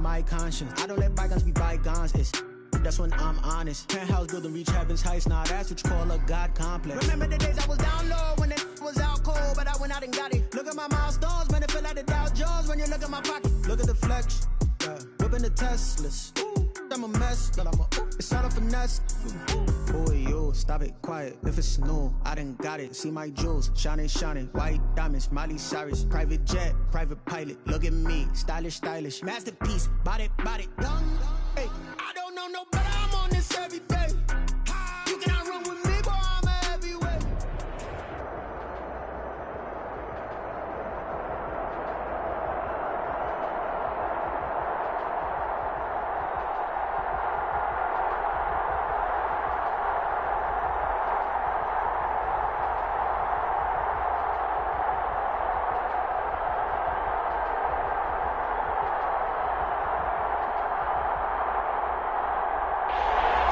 my conscience. I don't let bygones be bygones. That's when I'm honest. Penthouse building, reach heaven's heights. Nah, that's what you call a God complex. Remember the days I was down low when it was out cold, but I went out and got it. Look at my milestones, man, it feel like the Dow Jones when you look at my pocket. Look at the flex, whipping the Teslas. I'm a mess, but it's all a finesse. Boy, you, stop it, quiet. If it's new, I done got it. See my jewels, shining, white diamonds, Miley Cyrus. Private jet, private pilot. Look at me, stylish, masterpiece. Body, young. Hey, I don't know no better. I'm on this every day. You cannot run with me, boy. I'm a heavyweight.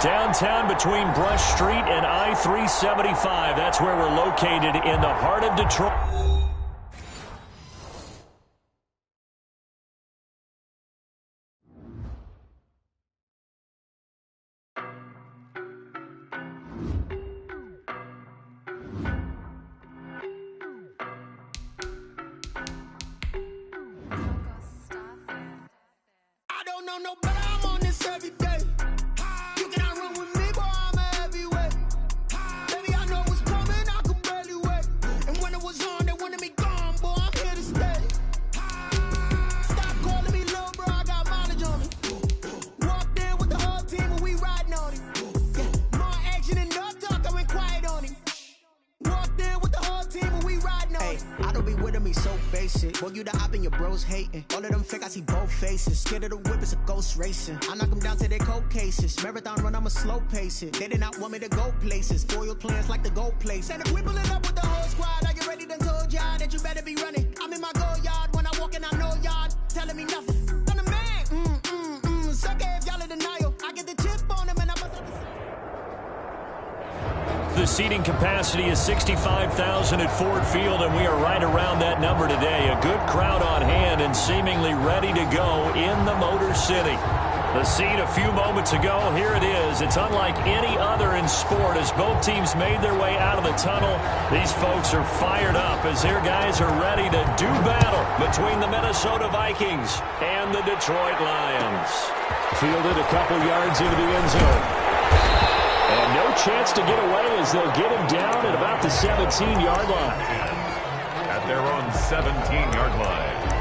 Downtown between Brush Street and I-375. That's where we're located in the heart of Detroit. I don't know no better. I'm on this every day. Boy, you the op and your bros hating. All of them fake, I see both faces. Scared of the whip, it's a ghost racing. I knock them down to their cold cases. Marathon run, I'ma slow pace it. They did not want me to go places. Foil plans like the gold place. And if we pulling up with the whole squad, I get ready done told y'all that you better be running. I'm in my go yard. When I walk in, I know y'all telling me nothing. I'm the man. Suck it if y'all in denial. I get the chip on them and I bust up The seating capacity is 65,000 at Ford Field, and we are right around that number today. A good crowd on hand and seemingly ready to go in the Motor City. The scene a few moments ago, here it is. It's unlike any other in sport as both teams made their way out of the tunnel. These folks are fired up as their guys are ready to do battle between the Minnesota Vikings and the Detroit Lions. Fielded a couple yards into the end zone. And no chance to get away as they'll get him down at about the 17-yard line. At their own 17-yard line.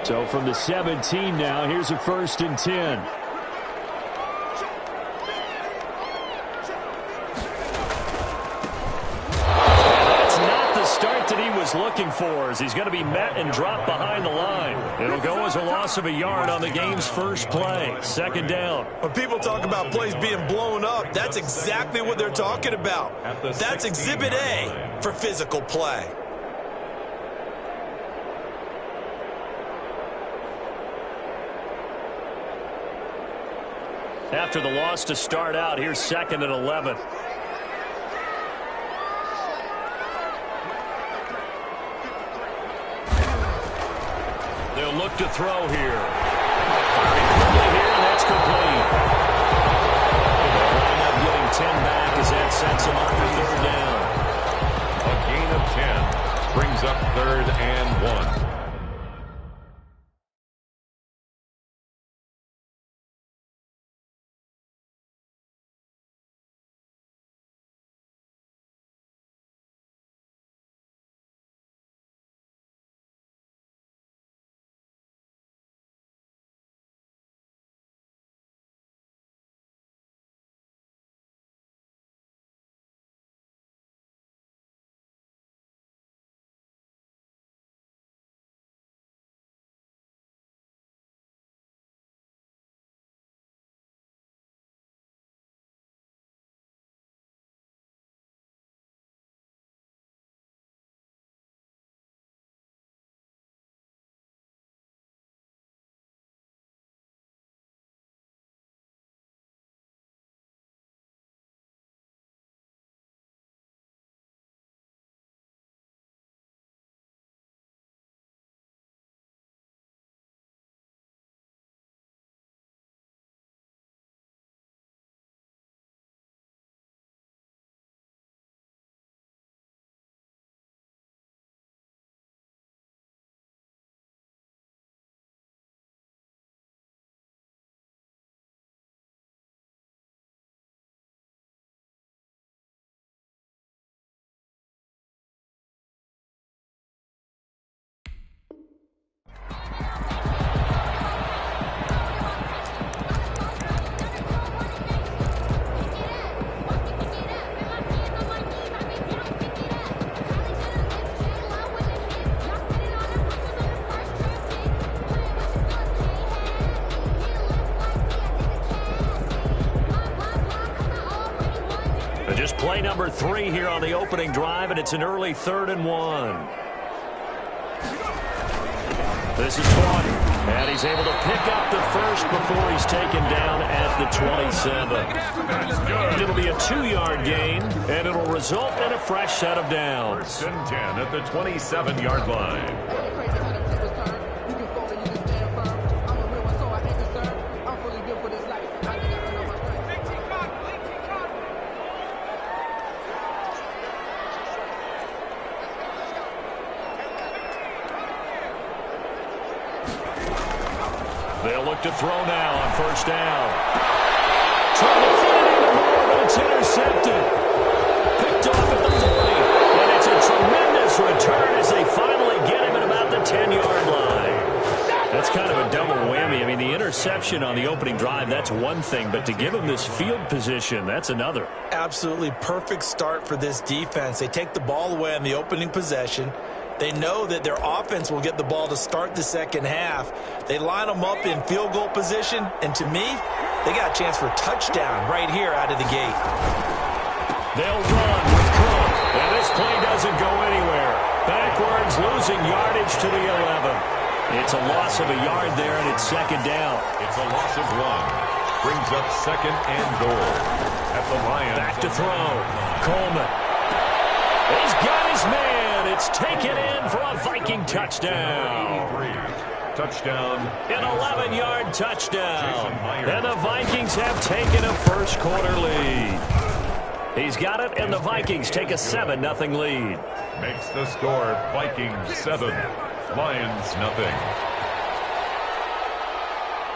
So from the 17 now, here's a 1st and 10. That's not the start that he was looking for, as he's going to be met and dropped behind the line. It'll go as a loss of a yard on the game's first play. 2nd down. When people talk about plays being blown up, that's exactly what they're talking about. That's Exhibit A for physical play. After the loss to start out, here's 2nd and 11. They'll look to throw here. Firing quickly here, and that's complete. They'll wind up getting 10 back as that sets them up for 3rd down. A gain of 10 brings up 3rd and 1. number 3 here on the opening drive, and it's an early 3rd and 1. This is Vaughn, and he's able to pick up the first before he's taken down at the 27. It'll be a 2-yard gain, and it'll result in a fresh set of downs. 1st and 10 at the 27-yard line. They'll look to throw now on 1st down. Trying to fit it into Moore, but it's intercepted. Picked off at the 40. And it's a tremendous return as they finally get him at about the 10-yard line. That's kind of a double whammy. I mean, the interception on the opening drive, that's one thing. But to give him this field position, that's another. Absolutely perfect start for this defense. They take the ball away on the opening possession. They know that their offense will get the ball to start the second half. They line them up in field goal position, and to me, they got a chance for a touchdown right here out of the gate. They'll run with Cook, and this play doesn't go anywhere. Backwards, losing yardage to the 11. It's a loss of a yard there, and it's 2nd down. It's a loss of 1. Brings up 2nd and goal at the Lions. Back to throw. Coleman. He's got his man. It's taken in for a Viking touchdown. Touchdown. An 11-yard touchdown. And the Vikings have taken a first-quarter lead. He's got it, and the Vikings take a 7-0 lead. Makes the score Vikings 7, Lions nothing.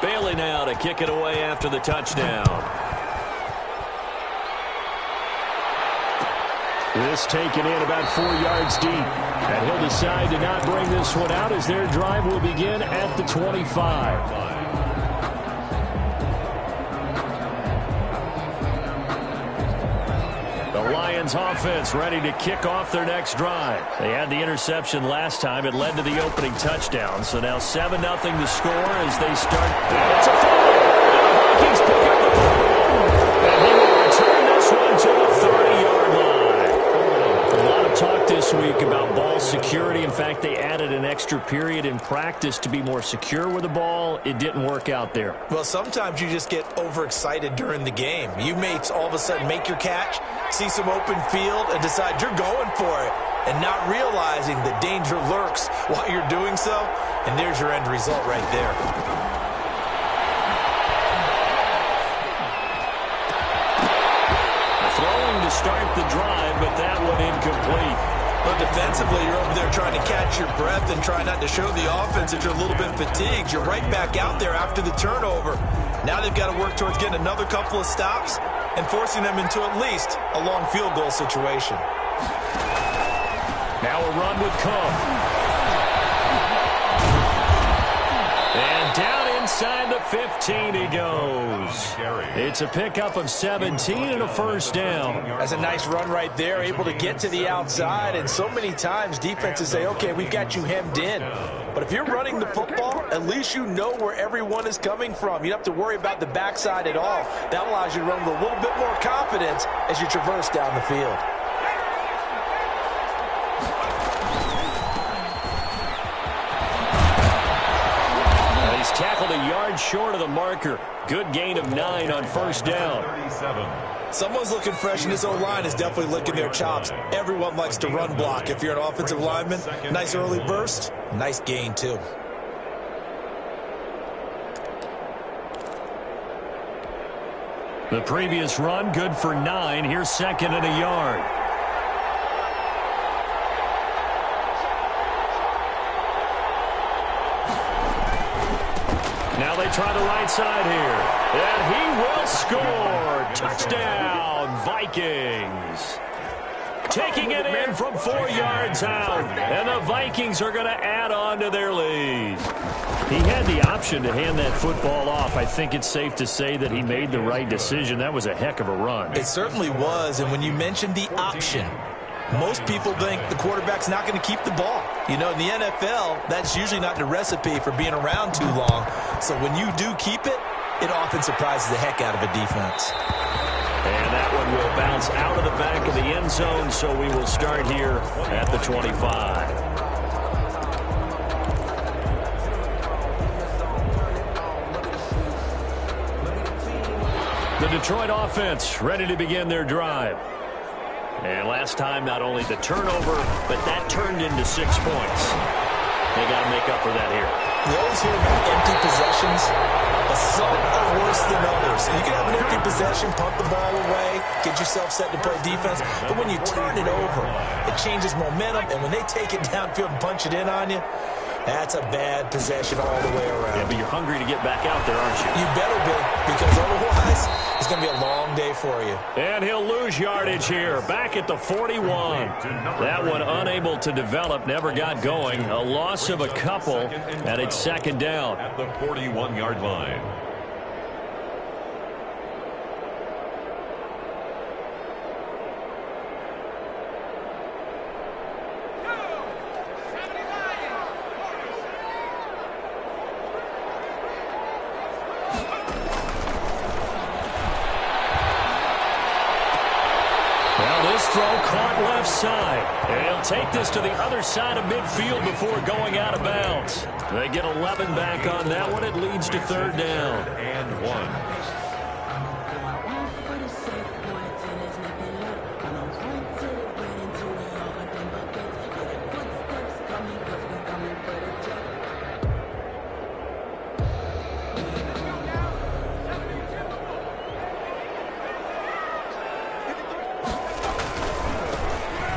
Bailey now to kick it away after the touchdown. This taken in about 4 yards deep. And he'll decide to not bring this one out as their drive will begin at the 25. The Lions offense ready to kick off their next drive. They had the interception last time. It led to the opening touchdown. So now 7-0 the score as they start. It's a foul. And the Vikings pick up the ball. And he will return this one to the 30-yard line. A lot of talk this week about ball security. In fact, they added an extra period in practice to be more secure with the ball. It didn't work out there. Well, sometimes you just get overexcited during the game. You may all of a sudden make your catch, see some open field, and decide you're going for it, and not realizing the danger lurks while you're doing so, and there's your end result right there. Throwing to start the drive, but that one incomplete. Well, defensively, you're over there trying to catch your breath and try not to show the offense that you're a little bit fatigued. You're right back out there after the turnover. Now they've got to work towards getting another couple of stops and forcing them into at least a long field goal situation. Now a run with Cook. And down inside the 15 he goes. It's a pickup of 17 and a first down. That's a nice run right there, able to get to the outside. And so many times defenses say, okay, we've got you hemmed in. But if you're running the football, at least you know where everyone is coming from. You don't have to worry about the backside at all. That allows you to run with a little bit more confidence as you traverse down the field. He's tackled a yard short of the marker. Good gain of 9 on first down. 37. Someone's looking fresh, and this O-line is definitely licking their chops. Everyone likes to run block. If you're an offensive lineman, nice early burst, nice gain too. The previous run, good for 9. Here's 2nd and a yard. Now they try the right side here. And he will score. Touchdown, Vikings. Taking it in from 4 yards out. And the Vikings are going to add on to their lead. He had the option to hand that football off. I think it's safe to say that he made the right decision. That was a heck of a run. It certainly was. And when you mentioned the option, most people think the quarterback's not going to keep the ball. You know, in the NFL, that's usually not the recipe for being around too long. So when you do keep it, it often surprises the heck out of a defense. And that one will bounce out of the back of the end zone, so we will start here at the 25. The Detroit offense ready to begin their drive. And last time, not only the turnover, but that turned into 6 points. They got to make up for that here. You always hear about empty possessions, but some are worse than others. You can have an empty possession, punt the ball away, get yourself set to play defense, but when you turn it over, it changes momentum, and when they take it downfield and punch it in on you, that's a bad possession all the way around. Yeah, but you're hungry to get back out there, aren't you? You better be, because otherwise it's going to be a long day for you. And he'll lose yardage here, back at the 41. That one unable to develop, never got going. A loss of a couple, and it's second down. At the 41-yard line. Throw caught left side. And he'll take this to the other side of midfield before going out of bounds. They get 11 back on that one. It leads to third down. And 1.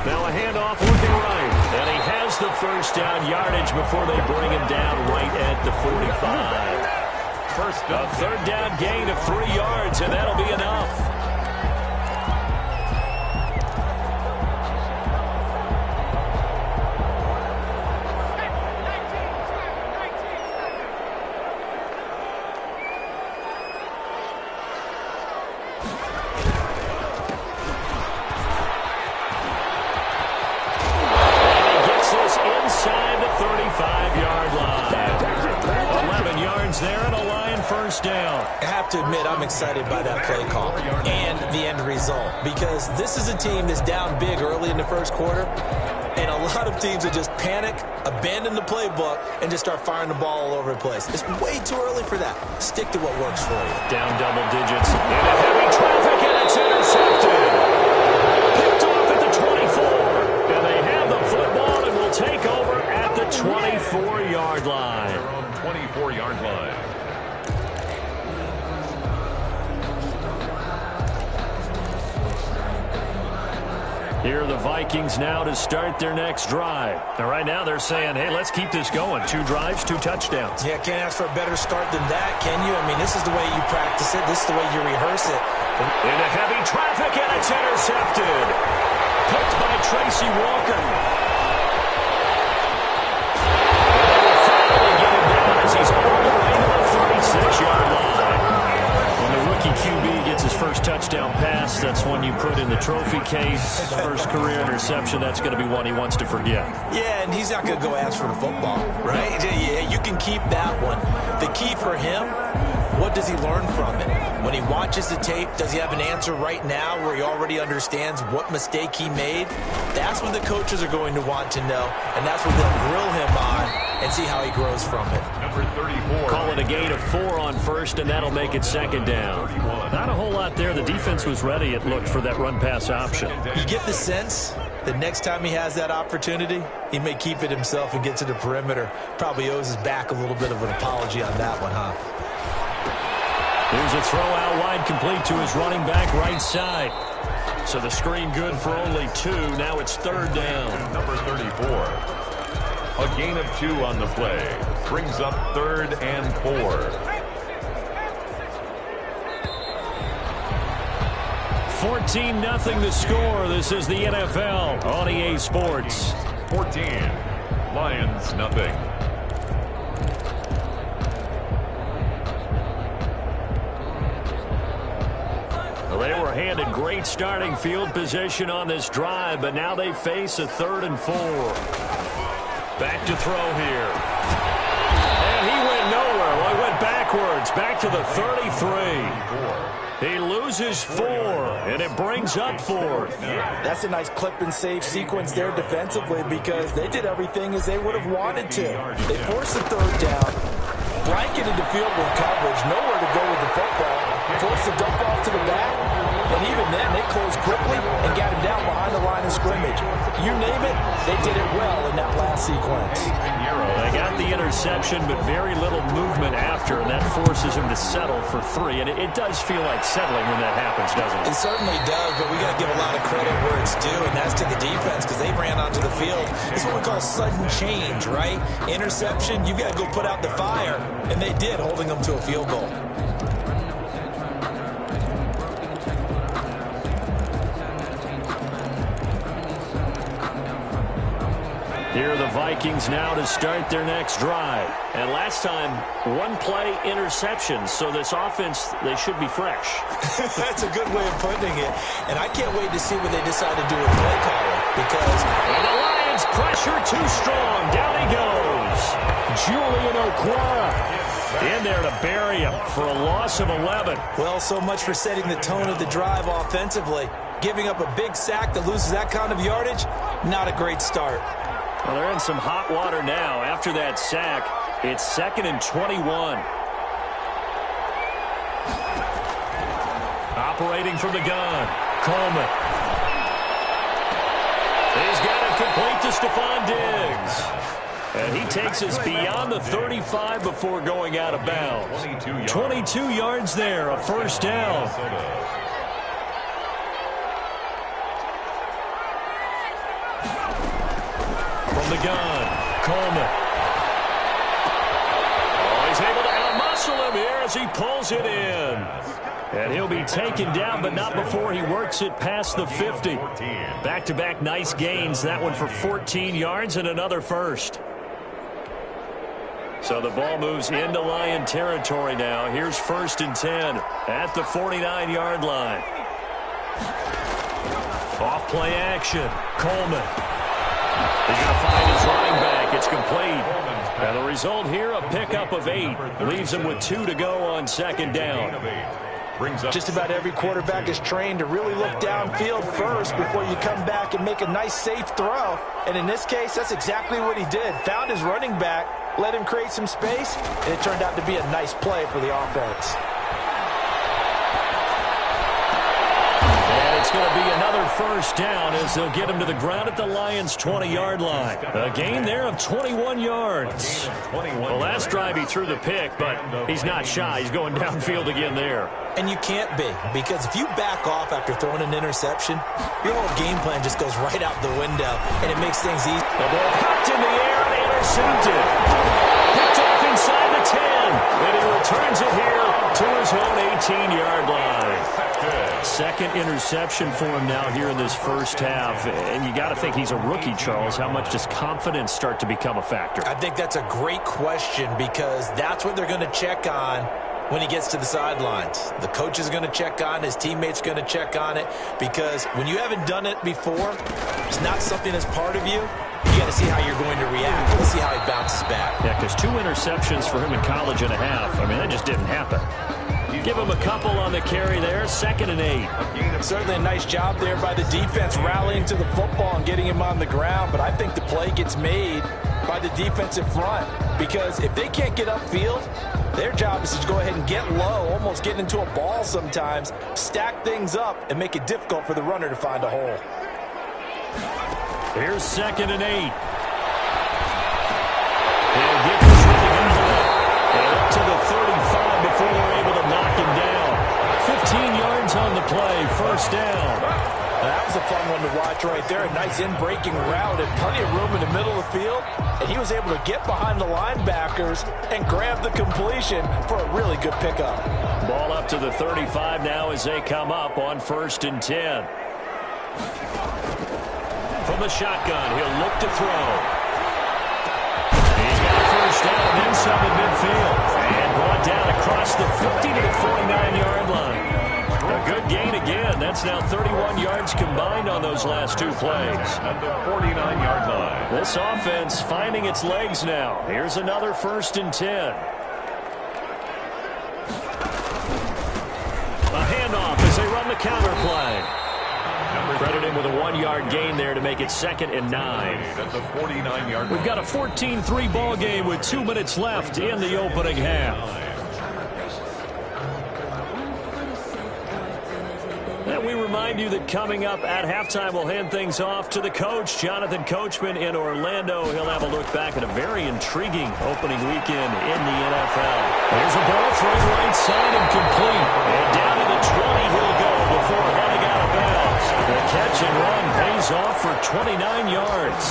Now a handoff looking right. And he has the first down yardage before they bring him down right at the 45. First A third down gain of 3 yards, and that'll be enough. Inside the 35-yard line. 11 yards there and a Lion first down. I have to admit, I'm excited by that play call and the end result, because this is a team that's down big early in the first quarter, and a lot of teams that just panic, abandon the playbook, and just start firing the ball all over the place. It's way too early for that. Stick to what works for you. Down double digits into heavy traffic, and it's intercepted. Picked off at the 24, and they have the football and will take over at the 24-yard line. 24-yard line. Here are the Vikings now to start their next drive. And right now they're saying, hey, let's keep this going. 2 drives, 2 touchdowns. Yeah, can't ask for a better start than that, can you? I mean, this is the way you practice it. This is the way you rehearse it. Into heavy traffic, and it's intercepted. Picked by Tracy Walker. Finally get him down as he's all the way to the 36-yard line. When the rookie QB gets his first touchdown pass, that's one you put in the trophy case. First career interception, that's going to be one he wants to forget. Yeah, and he's not going to go ask for the football, right? Yeah, you can keep that one. The key for him, what does he learn from it? When he watches the tape, does he have an answer right now where he already understands what mistake he made? That's what the coaches are going to want to know, and that's what they'll grill him on and see how he grows from it. Number 34. Call it a gain of 4 on first, and that'll make it second down. Not a whole lot there. The defense was ready, it looked, for that run-pass option. You get the sense that next time he has that opportunity, he may keep it himself and get to the perimeter. Probably owes his back a little bit of an apology on that one, huh? Here's a throw out wide, complete to his running back right side. So the screen good for only 2. Now it's third down. Number 34. A gain of 2 on the play. Brings up 3rd and 4. 14-0 the score. This is the NFL on EA Sports. 14. Lions, nothing. Well, they were handed great starting field position on this drive, but now they face a 3rd and 4. Back to throw here. And he went nowhere. Well, he went backwards, back to the 33. He loses 4, and it brings up 4th. That's a nice clip and save sequence there defensively because they did everything as they would have wanted to. They forced the 3rd down, blanketed the field with coverage, nowhere to go with the football, forced the dump off to the back, and even then they closed quickly and got him down behind the line of scrimmage. You name it, they did it well in that last sequence. They got the interception, but very little movement after, and that forces him to settle for 3. And it does feel like settling when that happens, doesn't it? It certainly does, but we got to give a lot of credit where it's due, and that's to the defense because they ran onto the field. It's what we call sudden change, right? Interception, you've got to go put out the fire, and they did, holding them to a field goal. Here are the Vikings now to start their next drive. And last time, 1-play interception, so this offense, they should be fresh. That's a good way of putting it. And I can't wait to see what they decide to do with play calling because... And the Lions pressure too strong. Down he goes. Julian Okwara in there to bury him for a loss of 11. Well, so much for setting the tone of the drive offensively. Giving up a big sack that loses that kind of yardage, not a great start. Well, they're in some hot water now. After that sack, it's 2nd and 21. Operating from the gun, Coleman. He's got it complete to Stephon Diggs. And he takes us beyond the 35 before going out of bounds. 22 yards there, a 1st down. From the gun, Coleman. Oh, he's able to out-muscle him here as he pulls it in. And he'll be taken down, but not before he works it past the 50. Back-to-back nice gains. That one for 14 yards and another 1st. So the ball moves into Lion territory now. Here's 1st and 10 at the 49-yard line. Off play action, Coleman. He's going to find his running back. It's complete. And the result here, a pickup of 8. Leaves him with 2 to go on 2nd down. Just about every quarterback is trained to really look downfield first before you come back and make a nice, safe throw. And in this case, that's exactly what he did. Found his running back, let him create some space, and it turned out to be a nice play for the offense. It's going to be another 1st down as they'll get him to the ground at the Lions' 20-yard line. A gain there of 21 yards. The last drive he threw the pick, but he's not shy. He's going downfield again there. And you can't be, because if you back off after throwing an interception, your whole game plan just goes right out the window, and it makes things easy. The ball popped in the air and intercepted. Picked off inside the 10, and he returns it here to his own 18-yard line. 2nd interception for him now here in this 1st half. And you got to think he's a rookie, Charles. How much does confidence start to become a factor? I think that's a great question because that's what they're going to check on when he gets to the sidelines. The coach is going to check on, his teammates going to check on it because when you haven't done it before, it's not something that's part of you. You got to see how you're going to react. Let's see how he bounces back. Yeah, because 2 interceptions for him in college and a half. I mean, that just didn't happen. Give him a couple on the carry there. 2nd and 8. Certainly a nice job there by the defense rallying to the football and getting him on the ground. But I think the play gets made by the defensive front because if they can't get upfield, their job is to go ahead and get low, almost get into a ball sometimes, stack things up, and make it difficult for the runner to find a hole. Here's 2nd and 8. He'll get this one and up to the 35 before they're able to knock him down. 15 yards on the play, 1st down. That was a fun one to watch right there. A nice in-breaking route and plenty of room in the middle of the field. And he was able to get behind the linebackers and grab the completion for a really good pickup. Ball up to the 35 now as they come up on 1st and 10. From the shotgun, he'll look to throw. He's got a 1st down and then some at midfield. And brought down across the 50 to the 49-yard line. A good gain again. That's now 31 yards combined on those last 2 plays. At the 49-yard line. This offense finding its legs now. Here's another 1st and 10. A counter play. Credit him with a 1-yard gain there to make it 2nd and 9. That's a 49-yard. We've got a 14-3 ball game with 2 minutes left in the opening half. And we remind you that coming up at halftime, we'll hand things off to the coach, Jonathan Coachman in Orlando. He'll have a look back at a very intriguing opening weekend in the NFL. Here's a ball thrown right side and complete. And down to the 20 he'll go before heading out of bounds. The catch and run pays off for 29 yards.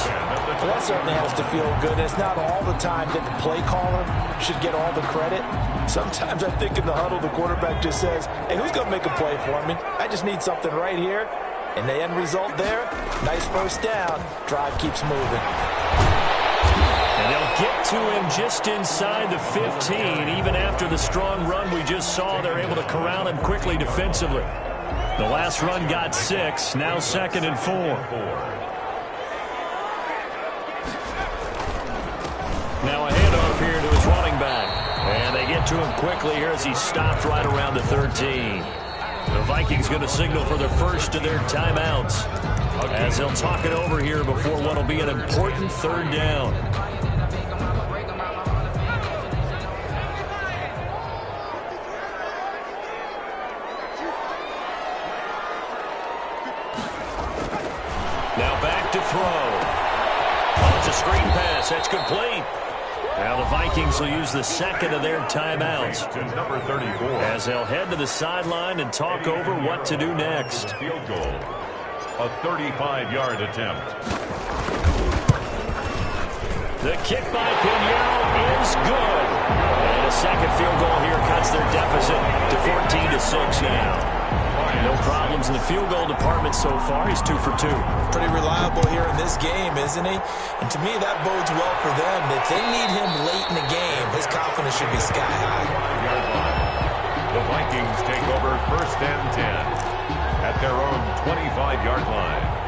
Well, that certainly has to feel good. It's not all the time that the play caller should get all the credit. Sometimes I think in the huddle, the quarterback just says, hey, who's going to make a play for me? I just need something right here. And the end result there, nice first down. Drive keeps moving. And they'll get to him just inside the 15. Even after the strong run we just saw, they're able to corral him quickly defensively. The last run got 6, now 2nd and 4. Now a handoff here to his running back. And they get to him quickly here as he stopped right around the 13. The Vikings going to signal for their first of their timeouts, as they'll talk it over here before what will be an important 3rd down. Now back to throw. Oh, it's a screen pass. That's complete. Now the Vikings will use the 2nd of their timeouts Number 34. as they'll head to the sideline and talk over what to do next. Field goal. A 35-yard attempt. The kick by Pinheiro is good. And a second field goal here cuts their deficit to 14-6 now. No problems in the field goal department so far. He's 2 for 2. Pretty reliable here in this game, isn't he? And to me, that bodes well for them. If they need him late in the game, his confidence should be sky high. The Vikings take over 1st and 10 at their own 25-yard line.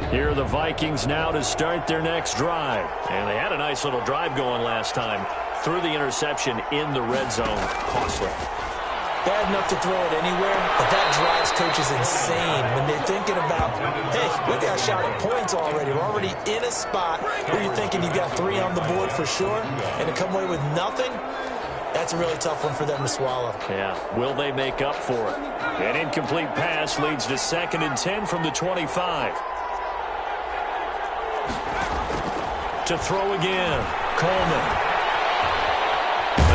Here are the Vikings now to start their next drive. And they had a nice little drive going last time. Threw the interception in the red zone. Costly. Bad enough to throw it anywhere, but that drives coaches insane when they're thinking about, hey, we got a shot at points already. We're already in a spot where you're thinking you got 3 on the board for sure, and to come away with nothing, that's a really tough one for them to swallow. Yeah, will they make up for it? An incomplete pass leads to 2nd and 10 from the 25. To throw again, Coleman.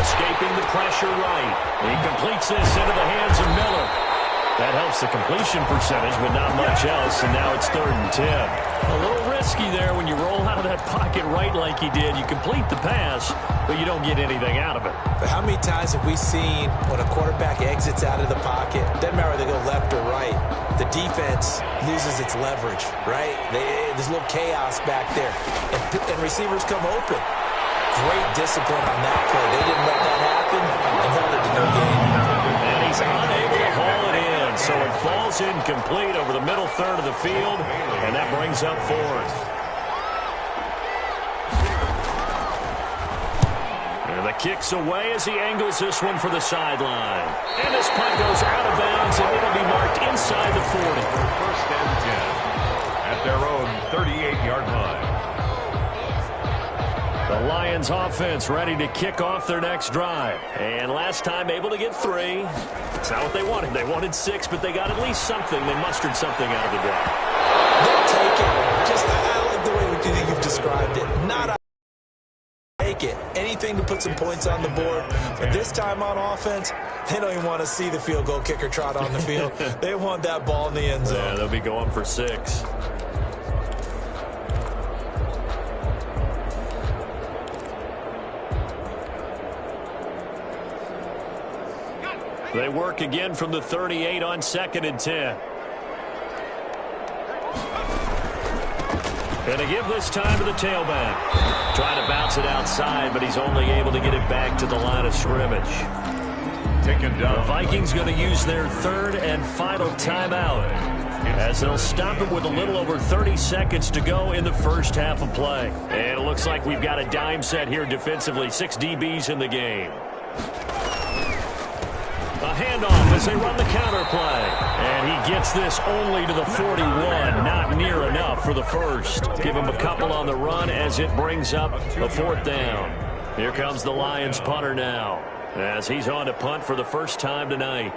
Escaping the pressure right. He completes this into the hands of Miller. That helps the completion percentage, but not much else, and now it's 3rd and 10. A little risky there when you roll out of that pocket right like he did. You complete the pass, but you don't get anything out of it. But how many times have we seen when a quarterback exits out of the pocket, doesn't matter whether they go left or right, the defense loses its leverage, right? There's a little chaos back there, and receivers come open. Great discipline on that play. They didn't let that happen and held it to no gain. And he's unable to haul it in, so it falls incomplete over the middle 3rd of the field, and that brings up 4th. And the kick's away as he angles this one for the sideline. And this punt goes out of bounds, and it'll be marked inside the 40. 1st and 10 at their own 38-yard line. The Lions offense ready to kick off their next drive. And last time able to get 3. That's not what they wanted. They wanted 6, but they got at least something. They mustered something out of the drive. They'll take it. Just, I like the way you've described it. Not a take it. Anything to put some points on the board. But this time on offense, they don't even want to see the field goal kicker trot on the field. They want that ball in the end zone. Yeah, they'll be going for 6. They work again from the 38 on 2nd and 10. And to give this time to the tailback. Trying to bounce it outside, but he's only able to get it back to the line of scrimmage. taken down. The Vikings going to use their third and final timeout, as they'll stop it with a little over 30 seconds to go in the first half of play. And it looks like we've got a dime set here defensively. 6 DBs in the game. A handoff as they run the counter play. And he gets this only to the 41. Not near enough for the first. Give him a couple on the run as it brings up a 4th down. Here comes the Lions punter now, as he's on to punt for the first time tonight.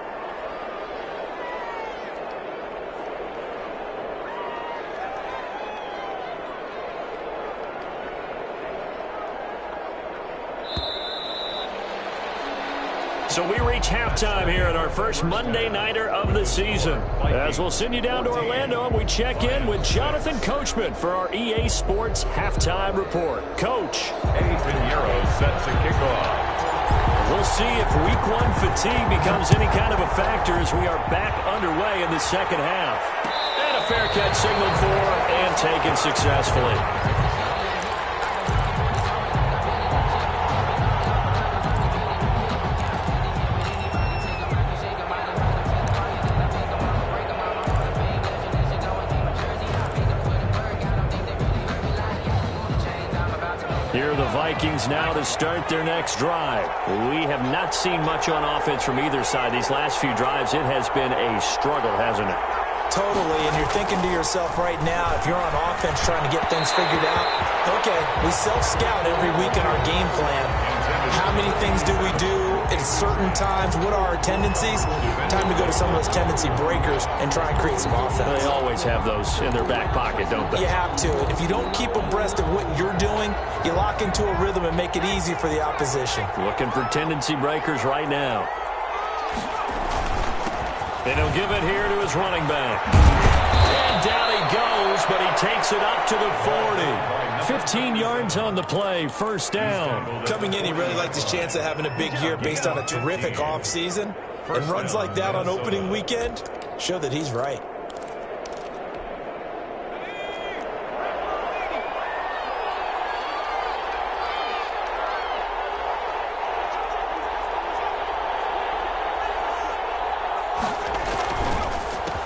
So we reach halftime here at our first Monday Nighter of the season. As we'll send you down to Orlando and we check in with Jonathan Coachman for our EA Sports Halftime Report. Coach. Pinheiro sets the kickoff. We'll see if week 1 fatigue becomes any kind of a factor as we are back underway in the second half. And a fair catch signaled for and taken successfully. Here are the Vikings now to start their next drive. We have not seen much on offense from either side. These last few drives, it has been a struggle, hasn't it? Totally, and you're thinking to yourself right now, if you're on offense trying to get things figured out, okay, we self-scout every week in our game plan. How many things do we do at certain times? What are our tendencies? Time to go to some of those tendency breakers and try and create some offense. They always have those in their back pocket, don't they? You have to, and if you don't keep abreast of what you're doing, you lock into a rhythm and make it easy for the opposition. Looking for tendency breakers right now. And he'll give it here to his running back. And down he goes, but he takes it up to the 40. 15 yards on the play, first down. Coming in, he really liked his chance of having a big year based on a terrific offseason. And runs like that on opening weekend show that he's right.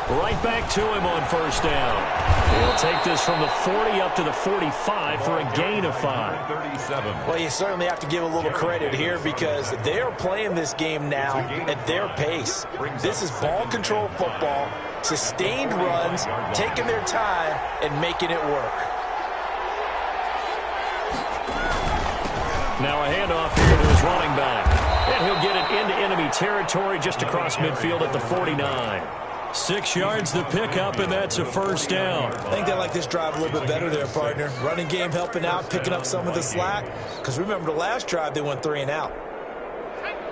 Right back to him on first down. He'll take this from the 40 up to the 45 for a gain of 5. Well, you certainly have to give a little credit here because they're playing this game now at their pace. This is ball control football, sustained runs, taking their time and making it work. Now a handoff here to his running back. And he'll get it into enemy territory just across midfield at the 49. 6 yards the pickup, and that's a first down. I think they like this drive a little bit better there, partner. Running game helping out, picking up some of the slack. Because remember, the last drive, they went 3 and out.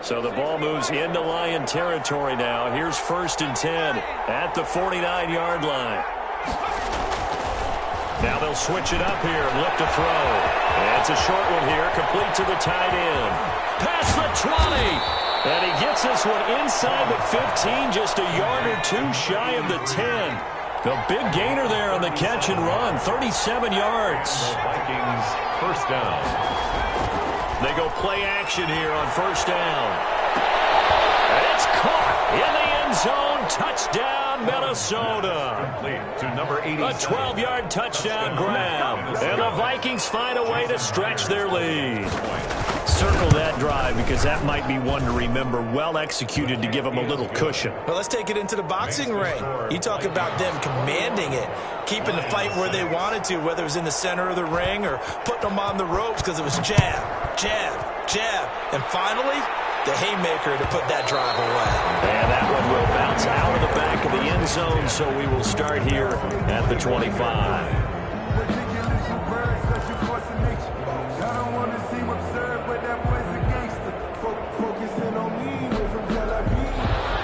So the ball moves into Lion territory now. Here's 1st and 10 at the 49-yard line. Now they'll switch it up here and look to throw. And it's a short one here, complete to the tight end. Past the 20. And he gets this one inside the 15, just a yard or 2 shy of the 10. The big gainer there on the catch and run, 37 yards. Vikings first down. They go play action here on first down. And it's caught in the end zone. Touchdown, Minnesota. Complete to number 80. A 12-yard touchdown grab. And the Vikings find a way to stretch their lead. Circle that drive because that might be one to remember. Well executed to give them a little cushion. Well, let's take it into the boxing ring. You talk about them commanding it, keeping the fight where they wanted to, whether it was in the center of the ring or putting them on the ropes because it was jab, jab, jab. And finally, the haymaker to put that drive away. And that one will bounce out of the back of the end zone, so we will start here at the 25.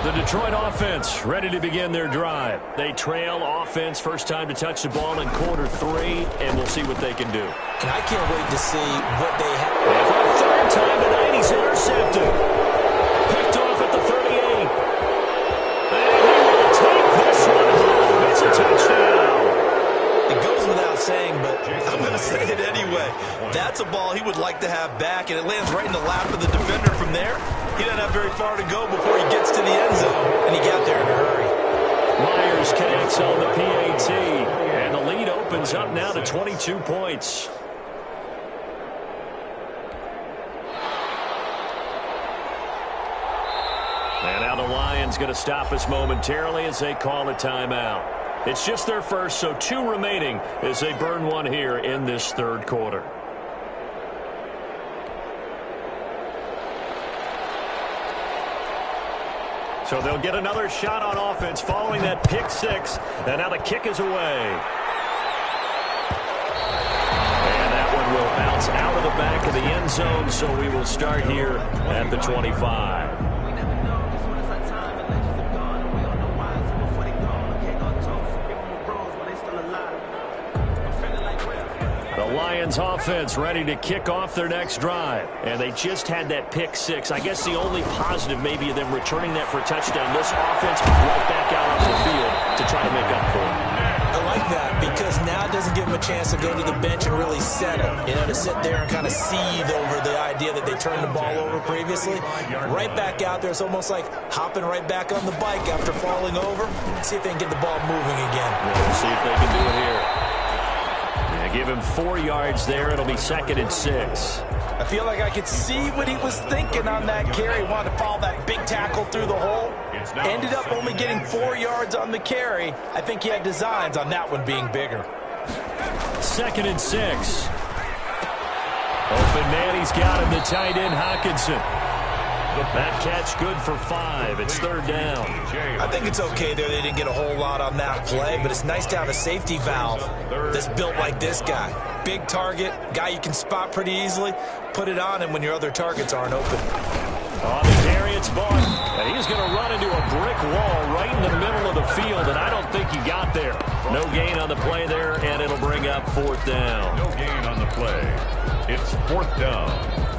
The Detroit offense ready to begin their drive. They trail offense, first time to touch the ball in quarter 3, and we'll see what they can do. And I can't wait to see what they have. And for the 3rd time tonight, he's intercepted. Picked off at the 38. And he will take this one home. It's a touchdown. It goes without saying, but I'm going to say it anyway. That's a ball he would like to have back, and it lands right in the lap of the defender from there. He doesn't have very far to go before he gets to the end zone, and he got there in a hurry. Myers connects on the PAT, and the lead opens up now to 22 points. And now the Lions going to stop us momentarily as they call a timeout. It's just their first, so 2 remaining as they burn one here in this third quarter. So they'll get another shot on offense following that pick 6. And now the kick is away. And that one will bounce out of the back of the end zone, so we will start here at the 25. The Lions offense ready to kick off their next drive. And they just had that pick 6. I guess the only positive maybe of them returning that for a touchdown. This offense right back out onto the field to try to make up for it. I like that because now it doesn't give them a chance to go to the bench and really settle. You know, to sit there and kind of seethe over the idea that they turned the ball over previously. Right back out there. It's almost like hopping right back on the bike after falling over. See if they can get the ball moving again. We'll see if they can do it here. Give him 4 yards there. It'll be 2nd and 6. I feel like I could see what he was thinking on that carry. Wanted to follow that big tackle through the hole. Ended up only getting 4 yards on the carry. I think he had designs on that one being bigger. 2nd and 6. Open man, he's got him, the tight end Hockenson. That catch good for 5. It's 3rd down. I think it's okay there. They didn't get a whole lot on that play, but it's nice to have a safety valve that's built like this guy. Big target, guy you can spot pretty easily. Put it on him when your other targets aren't open. On the carry, it's Vaughn. And he's going to run into a brick wall right in the middle of the field, and I don't think he got there. No gain on the play there, and it'll bring up 4th down. No gain on the play. It's 4th down.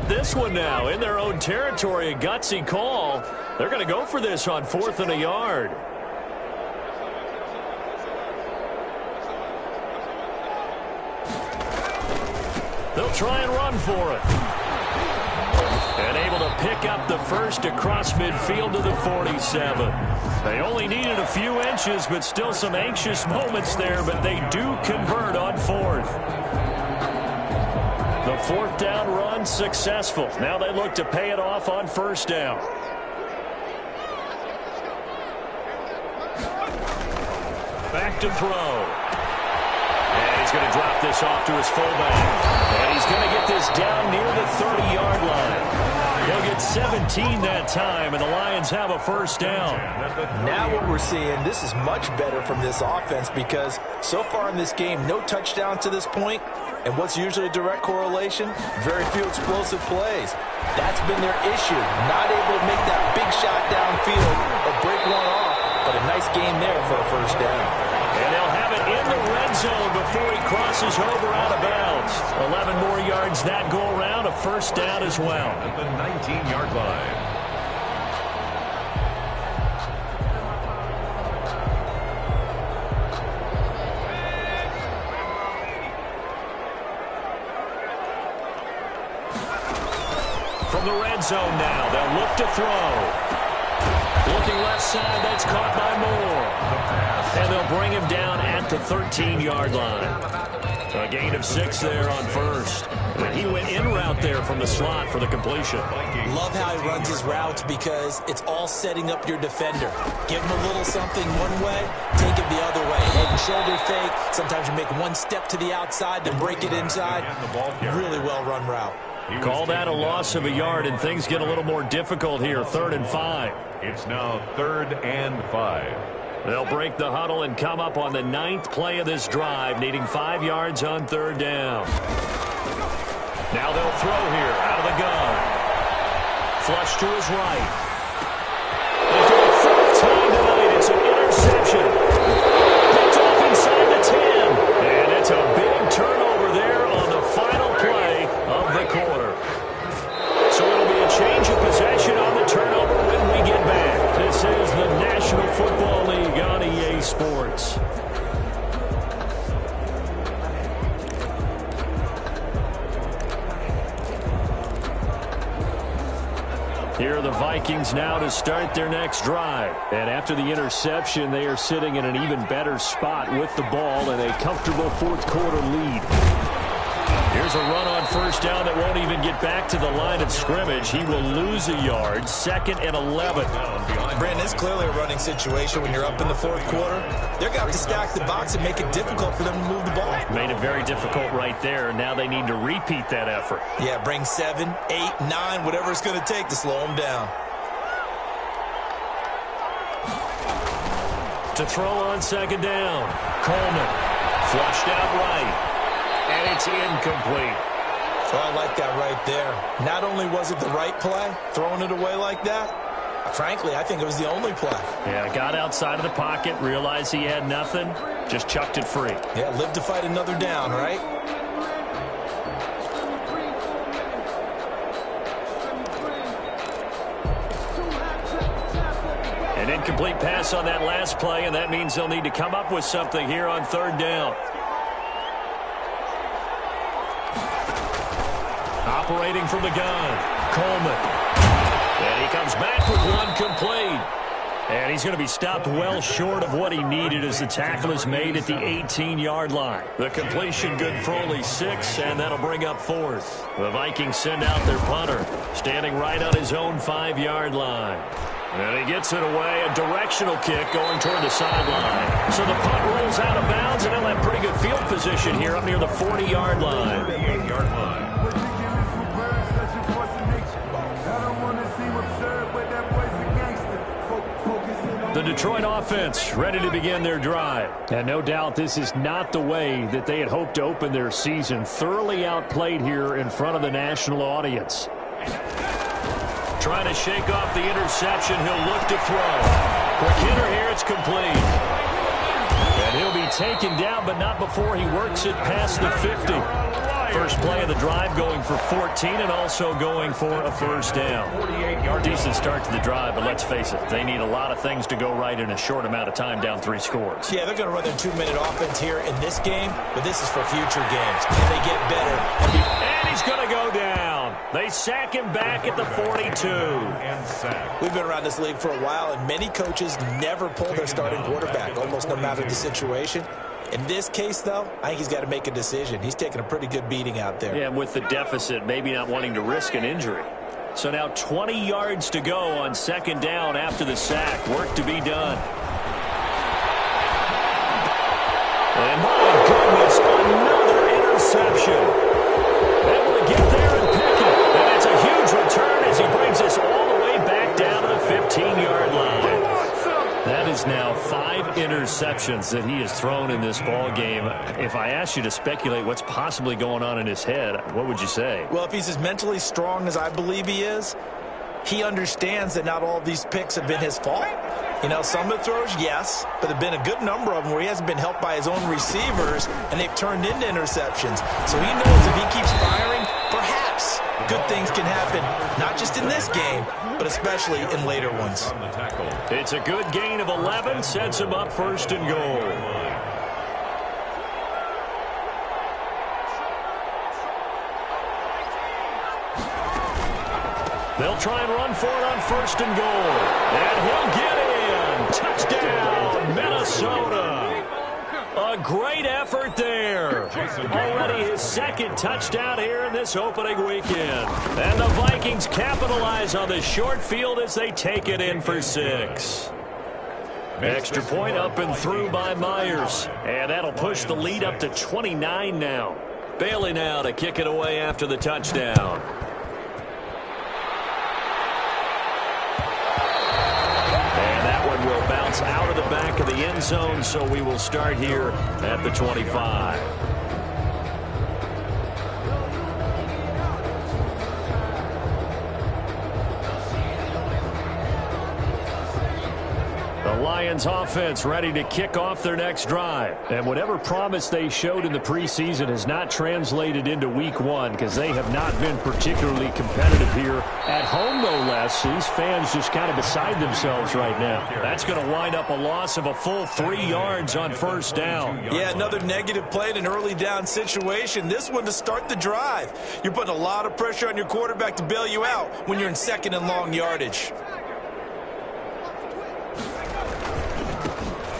This one now in their own territory, a gutsy call. They're going to go for this on 4th and a yard. They'll try and run for it. And able to pick up the first across midfield to the 47. They only needed a few inches, but still some anxious moments there, but they do convert on 4th. The 4th down run successful. Now they look to pay it off on 1st down. Back to throw. And he's going to drop this off to his fullback. And he's going to get this down near the 30-yard line. He'll get 17 that time, and the Lions have a 1st down. Now what we're seeing, this is much better from this offense because so far in this game, no touchdown to this point. And what's usually a direct correlation? Very few explosive plays. That's been their issue. Not able to make that big shot downfield or break one off. But a nice game there for a 1st down. And they'll have it in the red zone before he crosses over out of bounds. 11 more yards that go around, a 1st down as well. At the 19-yard line. From the red zone now, they'll look to throw. Looking left side, that's caught by Moore. And they'll bring him down at the 13-yard line. A gain of 6 there on 1st. And he went in route there from the slot for the completion. Love how he runs his routes because it's all setting up your defender. Give him a little something one way, take it the other way. Head and shoulder fake. Sometimes you make one step to the outside, then break it inside. Really well-run route. Call that a loss of a yard, and things get a little more difficult here. 3rd and 5. It's now 3rd and 5. They'll break the huddle and come up on the 9th play of this drive, needing 5 yards on 3rd down. Now they'll throw here out of the gun. Flush to his right. And for the 4th time tonight, it's an interception. Sports. Here are the Vikings now to start their next drive. And after the interception, they are sitting in an even better spot with the ball and a comfortable fourth-quarter lead. Here's a run on first down that won't even get back to the line of scrimmage. He will lose a yard, 2nd and 11. Brandon, it's clearly a running situation when you're up in the fourth quarter. They're going to have to stack the box and make it difficult for them to move the ball. Made it very difficult right there. Now they need to repeat that effort. Yeah, bring 7, 8, 9, whatever it's going to take to slow them down. To throw on second down. Coleman flushed out right. And it's incomplete. Oh, I like that right there. Not only was it the right play, throwing it away like that, frankly, I think it was the only play. Yeah, got outside of the pocket, realized he had nothing, just chucked it free. Yeah, live to fight another down, right? An incomplete pass on that last play, and that means they'll need to come up with something here on third down. Operating from the gun, Coleman. And he comes back with one complete. And he's going to be stopped well short of what he needed as the tackle is made at the 18-yard line. The completion good for only 6, and that'll bring up 4th. The Vikings send out their punter, standing right on his own 5-yard line. And he gets it away, a directional kick going toward the sideline. So the punt rolls out of bounds, and they'll have pretty good field position here up near the 40-yard line. 48-yard line. The Detroit offense ready to begin their drive. And no doubt this is not the way that they had hoped to open their season. Thoroughly outplayed here in front of the national audience. Trying to shake off the interception. He'll look to throw. Quick hitter here. It's complete. And he'll be taken down, but not before he works it past the 50. First play of the drive going for 14 and also going for a first down. Decent start to the drive, but let's face it, they need a lot of things to go right in a short amount of time down 3 scores. Yeah, they're going to run their 2-minute offense here in this game, but this is for future games. Can they get better? And he's going to go down. They sack him back at the 42. We've been around this league for a while, and many coaches never pull their starting quarterback, almost no matter the situation. In this case, though, I think he's got to make a decision. He's taking a pretty good beating out there. Yeah, with the deficit, maybe not wanting to risk an injury. So now 20 yards to go on second down after the sack. Work to be done. And my goodness, another interception. Able to get there and pick it. And it's a huge return as he brings us all the way back down to the 15-yard line. That is now 5 interceptions that he has thrown in this ball game. If I asked you to speculate what's possibly going on in his head, what would you say? Well, if he's as mentally strong as I believe he is, he understands that not all of these picks have been his fault. You know, some of the throws, yes, but there have been a good number of them where he hasn't been helped by his own receivers, and they've turned into interceptions. So he knows if he keeps firing, perhaps good things can happen, not just in this game, but especially in later ones. It's a good gain of 11, sets him up first and goal. They'll try and run for it on first and goal. And he'll get in. Touchdown, Minnesota. A great effort there. Already his second touchdown here in this opening weekend. And the Vikings capitalize on the short field as they take it in for 6. Extra point up and through by Myers. And that'll push the lead up to 29 now. Bailey now to kick it away after the touchdown. Will bounce out of the back of the end zone, so we will start here at the 25. The Lions offense ready to kick off their next drive. And whatever promise they showed in the preseason has not translated into week one because they have not been particularly competitive here at home, no less. These fans just kind of beside themselves right now. That's going to wind up a loss of a full 3 yards on first down. Yeah, another negative play in an early down situation. This one to start the drive. You're putting a lot of pressure on your quarterback to bail you out when you're in second and long yardage.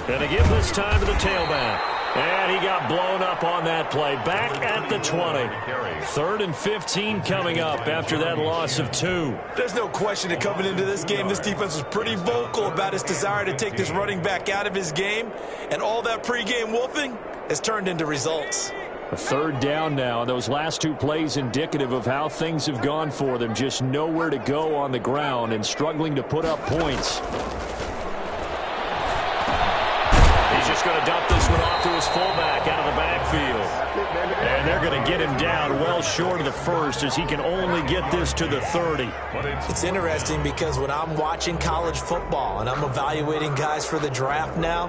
And to give this time to the tailback. And he got blown up on that play. Back at the 20. 3rd and 15 coming up after that loss of 2. There's no question that coming into this game, this defense was pretty vocal about its desire to take this running back out of his game. And all that pregame wolfing has turned into results. A 3rd down now. Those last 2 plays indicative of how things have gone for them. Just nowhere to go on the ground and struggling to put up points. He's just going to dump this one off to his fullback out of the backfield. And they're going to get him down well short of the first as he can only get this to the 30. It's interesting because when I'm watching college football and I'm evaluating guys for the draft now,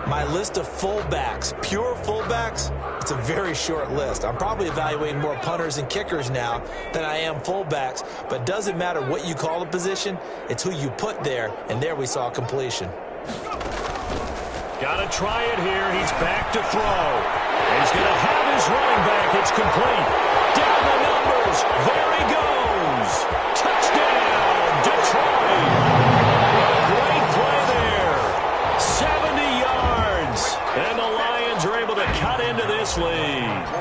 my list of fullbacks, pure fullbacks, it's a very short list. I'm probably evaluating more punters and kickers now than I am fullbacks, but it doesn't matter what you call the position, it's who you put there, and there we saw completion. Got to try it here. He's back to throw. He's going to have his running back. It's complete. Down the numbers. There he goes. Touchdown, Detroit. Great play there. 70 yards. And the Lions are able to cut into this lead.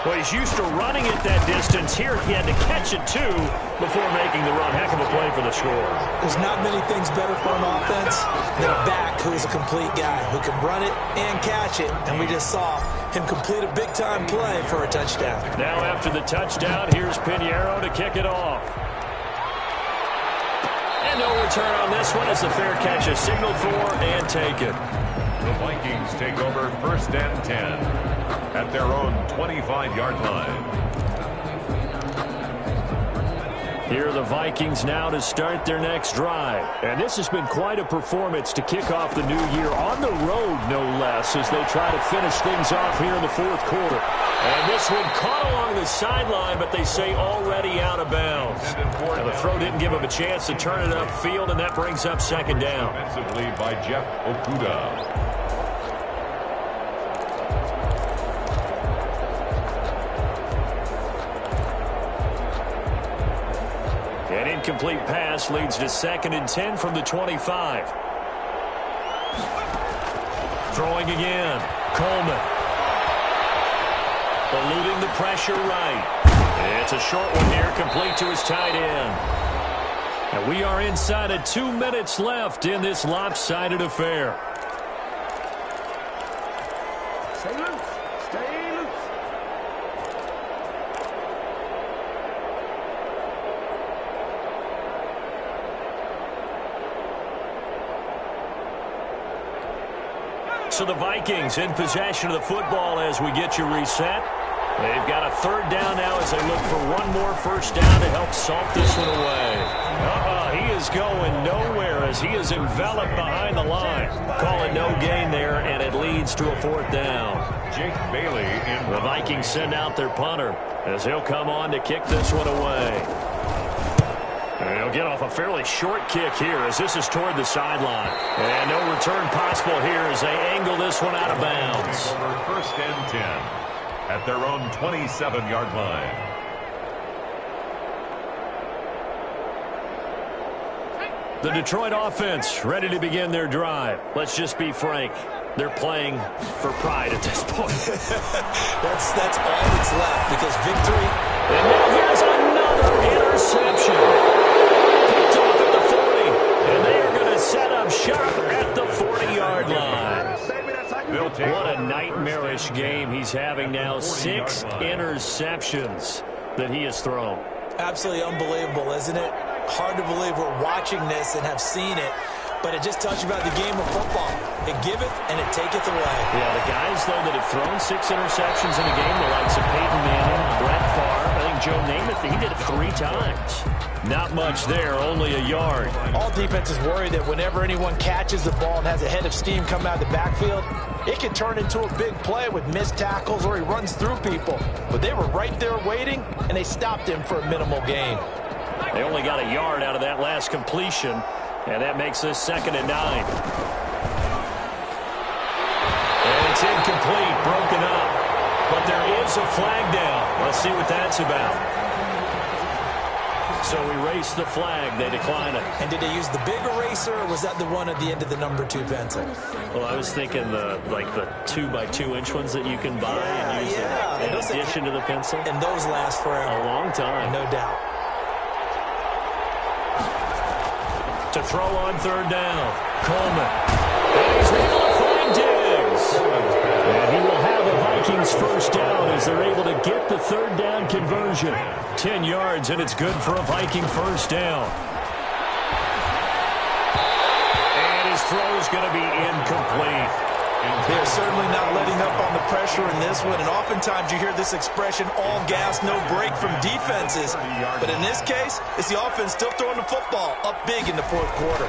Well, he's used to running it that distance. Here he had to catch it, too, before making the run. Heck of a play for the score. There's not many things better for an offense than a back who is a complete guy who can run it and catch it. And we just saw him complete a big-time play for a touchdown. Now after the touchdown, here's Pinheiro to kick it off. And no return on this one as the fair catch is signaled for and taken. The Vikings take over 1st and 10 at their own 25-yard line. Here are the Vikings now to start their next drive. And this has been quite a performance to kick off the new year on the road, no less, as they try to finish things off here in the 4th quarter. And this one caught along the sideline, but they say already out of bounds. Now the throw didn't give him a chance to turn it upfield, and that brings up 2nd down. Offensively by Jeff Okudah. An incomplete pass leads to 2nd and 10 from the 25. Throwing again. Coleman. Eluding the pressure right. It's a short one here, complete to his tight end. And we are inside of 2 minutes left in this lopsided affair. Stay loose. Stay loose. So the Vikings in possession of the football as we get you reset. They've got a 3rd down now as they look for one more first down to help salt this one away. He is going nowhere as he is enveloped behind the line. Call it no gain there, and it leads to a 4th down. Jake Bailey in. The Vikings send out their punter as he'll come on to kick this one away. And he'll get off a fairly short kick here as this is toward the sideline. And no return possible here as they angle this one out of bounds. Over 1st and 10 at their own 27-yard line. The Detroit offense ready to begin their drive. Let's just be frank. They're playing for pride at this point. That's all that's left because victory. And now here's another interception. Picked off at the 40. And they are going to set up shop at the 40-yard line. What a nightmarish game he's having now. 6 interceptions that he has thrown. Absolutely unbelievable, isn't it? Hard to believe we're watching this and have seen it, but it just tells you about the game of football. It giveth and it taketh away. Yeah, the guys, though, that have thrown 6 interceptions in a game, the likes of Peyton Manning, Brett Favre, I think think Joe Namath, he did it 3 times. Not much there, only a yard. All defenses worry that whenever anyone catches the ball and has a head of steam come out of the backfield, it can turn into a big play with missed tackles or he runs through people. But they were right there waiting, and they stopped him for a minimal gain. They only got a yard out of that last completion, and that makes this 2nd and 9. And it's incomplete, broken up. But there is a flag down. Let's see what that's about. So erase the flag. They decline it. And did they use the big eraser, or was that the one at the end of the number 2 pencil? Well, I was thinking the 2x2-inch ones that you can buy and use in addition to the pencil. And those last forever. A long time. No doubt. To throw on 3rd down. Coleman. And he's able to find Diggs. And he will have a Vikings 1st down as they're able to get the 3rd down conversion. 10 yards, and it's good for a Viking 1st down. And his throw is going to be incomplete. They're certainly not letting up on the pressure in this one, and oftentimes you hear this expression, all gas, no break from defenses. But in this case, it's the offense still throwing the football up big in the 4th quarter.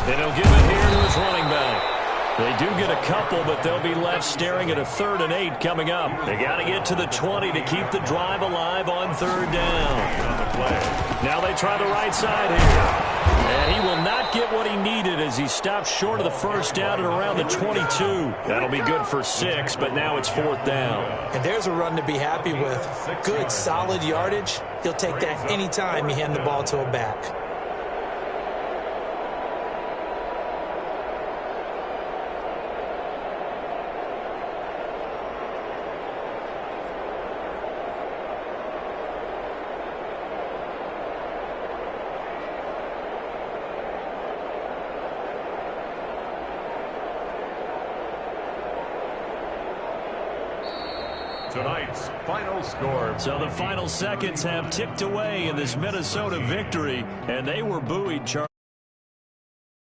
And he'll give it here to his running back. They do get a couple, but they'll be left staring at a 3rd and 8 coming up. They got to get to the 20 to keep the drive alive on 3rd down. Now they try the right side here. And he will not get what he needed as he stops short of the 1st down at around the 22. That'll be good for 6, but now it's 4th down. And there's a run to be happy with. Good, solid yardage. He'll take that any time you hand the ball to a back. Tonight's final score. So the final seconds have ticked away in this Minnesota victory, and they were buoyed, Charlie.